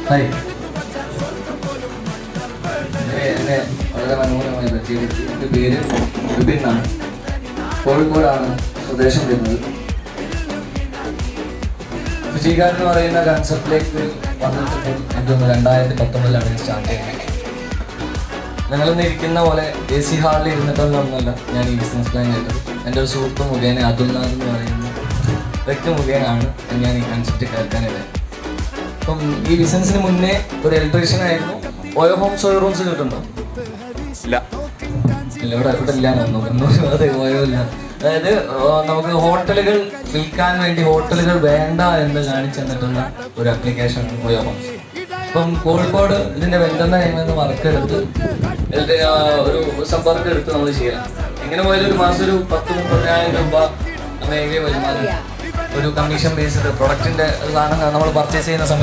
Hi, എന്നെ വളരെ മനോഹരമായി പരിചയപ്പെടുത്തി. എൻ്റെ പേര് വിപിൻ എന്നാണ്. കോഴിക്കോടാണ് സ്വദേശം വരുന്നത്. ഫിജിക്കാരൻ എന്ന് പറയുന്ന കൺസെപ്റ്റിലേക്ക് വന്നിട്ട് എനിക്ക് 2019 സ്റ്റാർട്ട് ചെയ്യുന്നത്. ഞങ്ങളിന്ന് ഇരിക്കുന്ന പോലെ AC ഹാളിൽ ഇരുന്നിട്ടൊന്നുമല്ല ഞാൻ ഈ ബിസിനസ് പ്ലാൻ ചെയ്തത്. എൻ്റെ ഒരു സുഹൃത്ത് മുഖേന അതുൽനാഥ് എന്ന് പറയുന്ന വ്യക്തി മുഖേനയാണ് ഞാൻ ഈ കൺസെപ്റ്റ് കേൾക്കാനിടയായത്. അപ്പം ഈ ബിസിനസ്സിന് മുന്നേ ഒരു ഇലക്ട്രീഷ്യൻ ആയിരുന്നു. ഓയോ ഹോംസ് ഷോറൂംസ് കിട്ടുന്നുണ്ടോ? ഇല്ല, ഇവിടെ ഇല്ലാന്ന് അതെ, ഓയോ ഇല്ല. അതായത് നമുക്ക് ഹോട്ടലുകൾ വിൽക്കാൻ വേണ്ടി ഹോട്ടലുകൾ വേണ്ട എന്ന് കാണിച്ചു തന്നിട്ടുള്ള ഒരു ആപ്ലിക്കേഷൻ ഓയോ ഹോംസ്. ഇപ്പം കോഴിക്കോട് ഇതിന്റെ വെന്റുന്ന ടൈമെന്ന് വർക്കെടുത്ത് ഒരു സമ്പർക്കം എടുത്ത് നമ്മൾ ചെയ്യാം. എങ്ങനെ പോയാലും ഒരു മാസം ഒരു 10-30,000 രൂപ മേഖല വരുമാനം ഒരു കമ്മീഷൻ ബേസ്ഡ് പ്രൊഡക്റ്റിന്റെ സാധനം നമ്മൾ പർച്ചേസ് ചെയ്യുന്ന സമയത്ത്